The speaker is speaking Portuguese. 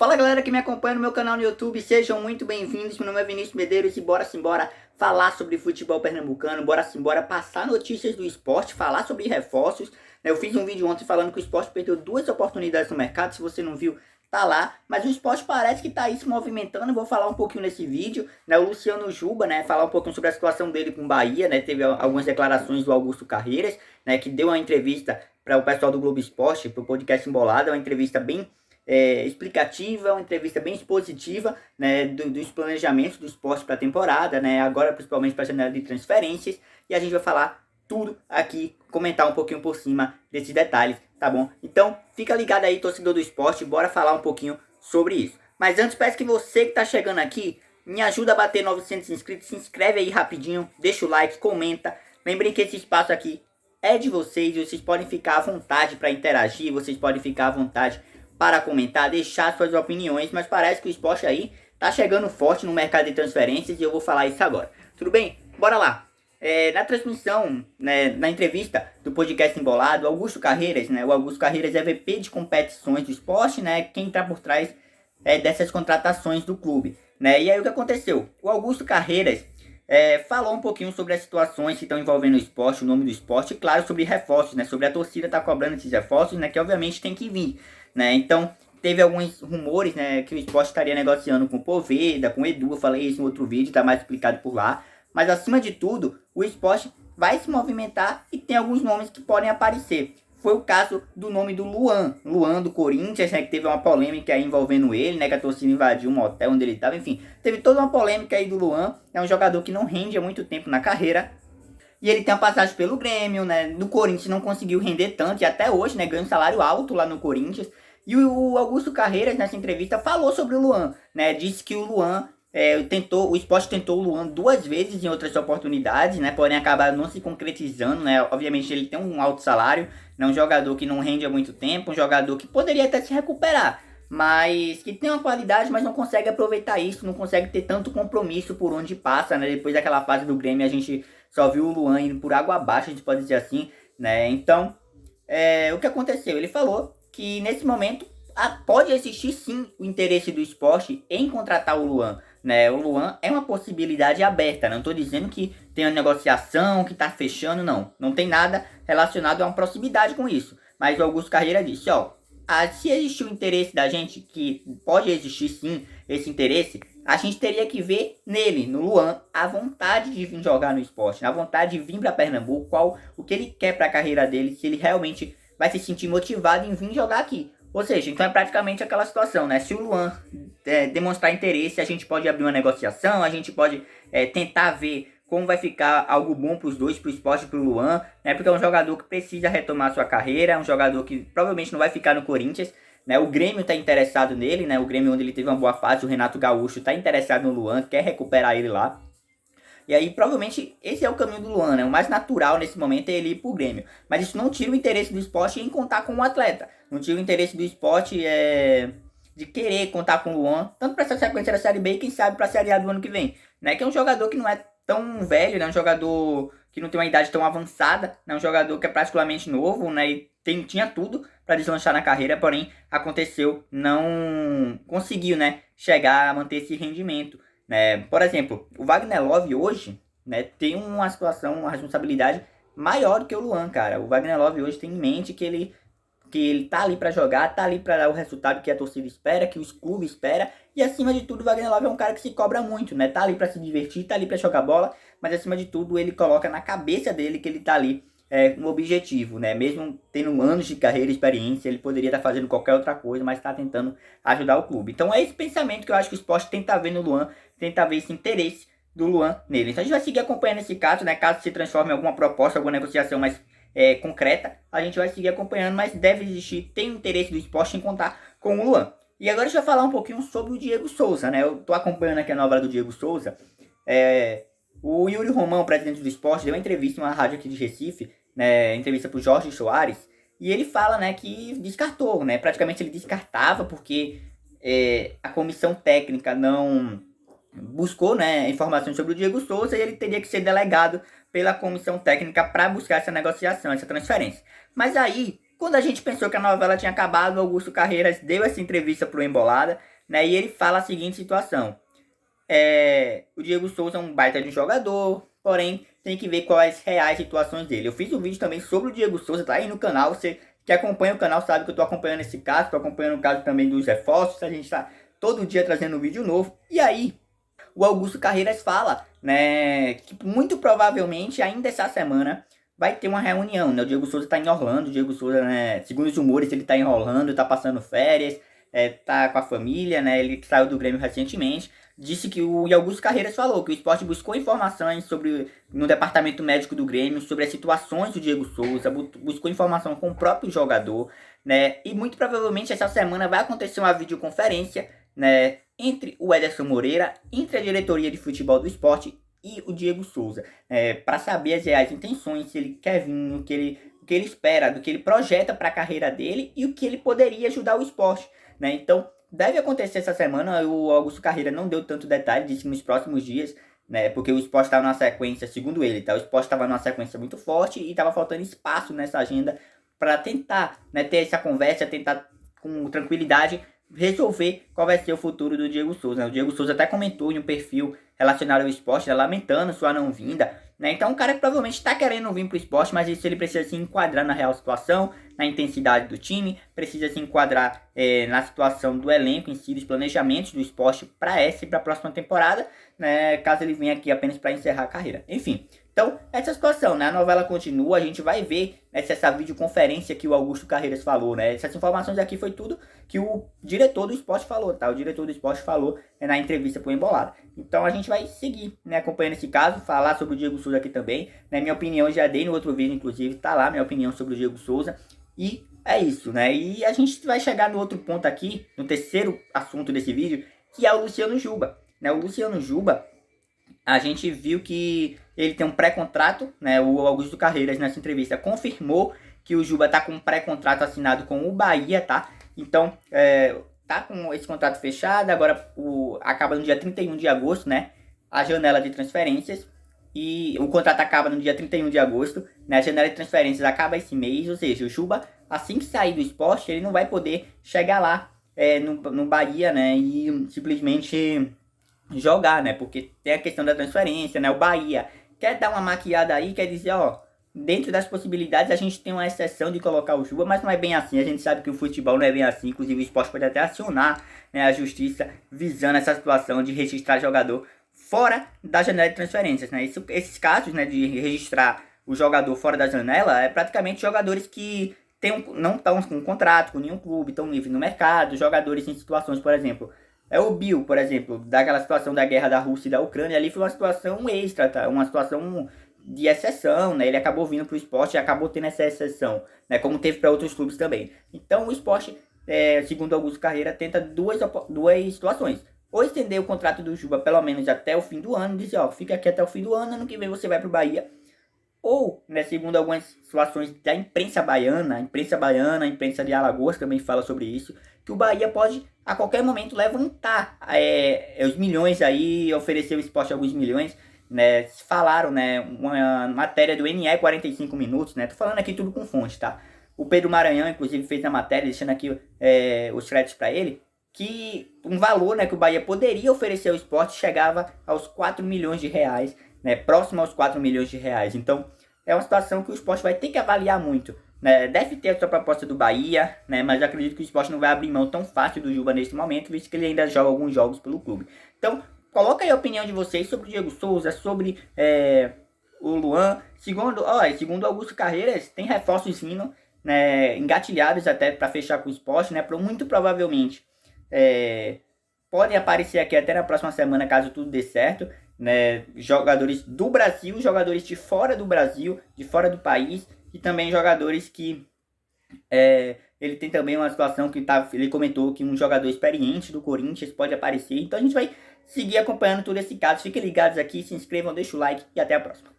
Fala galera que me acompanha no meu canal no YouTube, sejam muito bem-vindos. Meu nome é Vinícius Medeiros e bora simbora falar sobre futebol pernambucano, bora simbora passar notícias do esporte, falar sobre reforços. Eu fiz um vídeo ontem falando que o esporte perdeu 2 oportunidades no mercado, se você não viu, tá lá. Mas o esporte parece que tá aí se movimentando, eu vou falar um pouquinho nesse vídeo. O Luciano Juba, falar um pouquinho sobre a situação dele com o Bahia, teve algumas declarações do Augusto Carreiras, que deu uma entrevista para o pessoal do Globo Esporte, para o podcast Embolado, uma entrevista bem explicativa, uma entrevista bem expositiva, dos planejamentos do esporte para a temporada, agora principalmente para a janela de transferências, e a gente vai falar tudo aqui, comentar um pouquinho por cima desses detalhes, tá bom? Então fica ligado aí, torcedor do esporte, bora falar um pouquinho sobre isso. Mas antes, peço que você que está chegando aqui, me ajuda a bater 900 inscritos, se inscreve aí rapidinho, deixa o like, comenta. Lembrem que esse espaço aqui é de vocês, vocês podem ficar à vontade para interagir, vocês podem ficar à vontade para comentar, deixar suas opiniões, mas parece que o esporte aí tá chegando forte no mercado de transferências e eu vou falar isso agora. Tudo bem? Bora lá! Na transmissão, na entrevista do podcast Embolado, Augusto Carreiras, o Augusto Carreiras é VP de competições do esporte, quem está por trás dessas contratações do clube. E aí o que aconteceu? O Augusto Carreiras falou um pouquinho sobre as situações que estão envolvendo o esporte, o nome do esporte, e claro, sobre reforços, sobre a torcida tá cobrando esses reforços, que obviamente tem que vir. Então, teve alguns rumores, que o esporte estaria negociando com o Poveda, com o Edu, eu falei isso em outro vídeo, tá mais explicado por lá. Mas, acima de tudo, o esporte vai se movimentar e tem alguns nomes que podem aparecer. Foi o caso do nome do Luan do Corinthians, que teve uma polêmica aí envolvendo ele, que a torcida invadiu um hotel onde ele estava, enfim. Teve toda uma polêmica aí do Luan, é um jogador que não rende há muito tempo na carreira. E ele tem uma passagem pelo Grêmio, no Corinthians não conseguiu render tanto, e até hoje, ganha um salário alto lá no Corinthians. E o Augusto Carreiras, nessa entrevista, falou sobre o Luan, disse que o Luan, o esporte tentou o Luan 2 vezes em outras oportunidades, porém acabaram não se concretizando, obviamente ele tem um alto salário, um jogador que não rende há muito tempo, um jogador que poderia até se recuperar, mas que tem uma qualidade, mas não consegue aproveitar isso, não consegue ter tanto compromisso por onde passa, depois daquela fase do Grêmio a gente só viu o Luan indo por água abaixo, a gente pode dizer assim, Então, o que aconteceu? Ele falou que nesse momento pode existir sim o interesse do esporte em contratar o Luan, O Luan é uma possibilidade aberta, não estou dizendo que tem uma negociação, que está fechando, não tem nada relacionado a uma proximidade com isso. Mas o Augusto Carreira disse, se existir o interesse da gente, que pode existir sim esse interesse, a gente teria que ver nele, no Luan, a vontade de vir jogar no esporte, a vontade de vir para Pernambuco, o que ele quer para a carreira dele, se ele realmente vai se sentir motivado em vir jogar aqui. Ou seja, então é praticamente aquela situação, Se o Luan demonstrar interesse, a gente pode abrir uma negociação, a gente pode tentar ver como vai ficar algo bom para os dois, para o esporte e para o Luan, porque é um jogador que precisa retomar sua carreira, é um jogador que provavelmente não vai ficar no Corinthians, o Grêmio está interessado nele, o Grêmio onde ele teve uma boa fase, o Renato Gaúcho está interessado no Luan, quer recuperar ele lá. E aí, provavelmente, esse é o caminho do Luan, O mais natural nesse momento é ele ir pro Grêmio. Mas isso não tira o interesse do esporte em contar com o atleta. Não tira o interesse do esporte de querer contar com o Luan, tanto para essa sequência da Série B e quem sabe para a Série A do ano que vem. Que é um jogador que não é tão velho, É um jogador que não tem uma idade tão avançada, É um jogador que é praticamente novo, E tinha tudo para deslanchar na carreira, porém aconteceu, não conseguiu, chegar a manter esse rendimento. Por exemplo, o Wagner Love hoje, tem uma situação, uma responsabilidade maior do que o Luan, cara. O Wagner Love hoje tem em mente que ele tá ali para jogar, tá ali para dar o resultado que a torcida espera, que os clubes esperam. E acima de tudo, o Wagner Love é um cara que se cobra muito, Tá ali para se divertir, tá ali para jogar bola, mas acima de tudo ele coloca na cabeça dele que ele tá ali com um objetivo, Mesmo tendo anos de carreira e experiência, ele poderia estar fazendo qualquer outra coisa, mas está tentando ajudar o clube. Então é esse pensamento que eu acho que o esporte tenta ver no Luan, tenta ver esse interesse do Luan nele. Então a gente vai seguir acompanhando esse caso, Caso se transforme em alguma proposta, alguma negociação mais concreta, a gente vai seguir acompanhando, mas deve existir, tem interesse do esporte em contar com o Luan. E agora a gente vai falar um pouquinho sobre o Diego Souza, Eu tô acompanhando aqui a novela do Diego Souza. O Yuri Romão, presidente do esporte, deu uma entrevista em uma rádio aqui de Recife, entrevista pro Jorge Soares, e ele fala, que descartou, praticamente ele descartava porque a comissão técnica não buscou, informações sobre o Diego Souza e ele teria que ser delegado pela comissão técnica para buscar essa negociação, essa transferência. Mas aí, quando a gente pensou que a novela tinha acabado, Augusto Carreiras deu essa entrevista pro Embolada, né? E ele fala a seguinte situação. O Diego Souza é um baita de um jogador, porém tem que ver quais reais situações dele. Eu fiz um vídeo também sobre o Diego Souza, tá aí no canal. Você que acompanha o canal sabe que eu tô acompanhando esse caso, tô acompanhando o caso também dos reforços. A gente tá todo dia trazendo um vídeo novo. E aí, o Augusto Carreiras fala, né, que muito provavelmente ainda essa semana vai ter uma reunião, né? O Diego Souza tá em Orlando, o Diego Souza, né, segundo os rumores, ele tá enrolando, tá passando férias, tá com a família, né? Ele saiu do Grêmio recentemente. Disse que o Augusto Carreiras falou que o Sport buscou informações no departamento médico do Grêmio sobre as situações do Diego Souza, buscou informação com o próprio jogador, né? E muito provavelmente essa semana vai acontecer uma videoconferência, né, entre o Ederson Moreira, entre a diretoria de futebol do Sport e o Diego Souza, para saber as reais intenções, se ele quer vir, o que ele espera, do que ele projeta para a carreira dele e o que ele poderia ajudar o Sport, né? Então, deve acontecer essa semana. O Augusto Carreira não deu tanto detalhe, disse que nos próximos dias, né? Porque o Sport estava numa sequência, segundo ele, tá? O Sport estava numa sequência muito forte e estava faltando espaço nessa agenda para tentar, né, ter essa conversa, tentar com tranquilidade resolver qual vai ser o futuro do Diego Souza. O Diego Souza até comentou em um perfil relacionado ao esporte, né, lamentando sua não vinda, né? Então o cara provavelmente está querendo vir para o esporte, mas isso ele precisa se enquadrar na real situação, na intensidade do time, precisa se enquadrar na situação do elenco em si, dos planejamentos do esporte para essa e para a próxima temporada, né? Caso ele venha aqui apenas para encerrar a carreira. Enfim, então, essa situação, né? A novela continua, a gente vai ver, né, se essa videoconferência que o Augusto Carreiras falou, né? Essas informações aqui foi tudo que o diretor do esporte falou, tá? O diretor do esporte falou, na entrevista pro Embolada. Então a gente vai seguir, né, acompanhando esse caso, falar sobre o Diego Souza aqui também, né? Minha opinião já dei no outro vídeo, inclusive, tá lá minha opinião sobre o Diego Souza. E é isso, né? E a gente vai chegar no outro ponto aqui, no terceiro assunto desse vídeo, que é o Luciano Juba, né? O Luciano Juba, a gente viu que ele tem um pré-contrato, né? O Augusto Carreiras nessa entrevista confirmou que o Juba tá com um pré-contrato assinado com o Bahia, tá? Então, tá com esse contrato fechado, agora acaba no dia 31 de agosto, né? A janela de transferências. E o contrato acaba no dia 31 de agosto, né? A janela de transferências acaba esse mês, ou seja, o Juba, assim que sair do esporte, ele não vai poder chegar lá no Bahia, né? E simplesmente jogar, né? Porque tem a questão da transferência, né? O Bahia quer dar uma maquiada aí, quer dizer, ó, dentro das possibilidades a gente tem uma exceção de colocar o Juba, mas não é bem assim. A gente sabe que o futebol não é bem assim. Inclusive o esporte pode até acionar, né, a justiça visando essa situação de registrar jogador fora da janela de transferências, né? Esses casos, né, de registrar o jogador fora da janela é praticamente jogadores que não estão com contrato com nenhum clube, estão livres no mercado, jogadores em situações, por exemplo, o Bill, por exemplo, daquela situação da guerra da Rússia e da Ucrânia, ali foi uma situação extra, tá? Uma situação de exceção, né? Ele acabou vindo pro esporte e acabou tendo essa exceção, né? Como teve para outros clubes também. Então o esporte, segundo Augusto Carreira, tenta duas situações. Ou estender o contrato do Juba pelo menos até o fim do ano, dizer, ó, fica aqui até o fim do ano que vem você vai pro Bahia. Ou, né, segundo algumas situações da imprensa baiana, a imprensa de Alagoas também fala sobre isso, que o Bahia pode a qualquer momento levantar os milhões aí, oferecer o esporte alguns milhões, né? Falaram, né, uma matéria do NE 45 minutos, né? Tô falando aqui tudo com fonte, tá? O Pedro Maranhão, inclusive, fez a matéria, deixando aqui os créditos para ele, que um valor, né, que o Bahia poderia oferecer ao esporte chegava aos 4 milhões de reais, né? Próximo aos 4 milhões de reais. Então, é uma situação que o esporte vai ter que avaliar muito, né? Deve ter a sua proposta do Bahia, né? Mas eu acredito que o esporte não vai abrir mão tão fácil do Juba nesse momento, visto que ele ainda joga alguns jogos pelo clube. Então, coloca aí a opinião de vocês sobre o Diego Souza, sobre o Luan. Segundo Augusto Carreiras, tem reforços vindo, né, engatilhados até para fechar com o esporte, né? Muito provavelmente podem aparecer aqui até na próxima semana, caso tudo dê certo, né? Jogadores do Brasil, jogadores de fora do Brasil, de fora do país, e também jogadores que ele tem também uma situação que ele comentou que um jogador experiente do Corinthians pode aparecer. Então a gente vai seguir acompanhando todo esse caso. Fiquem ligados aqui, se inscrevam, deixa o like e até a próxima.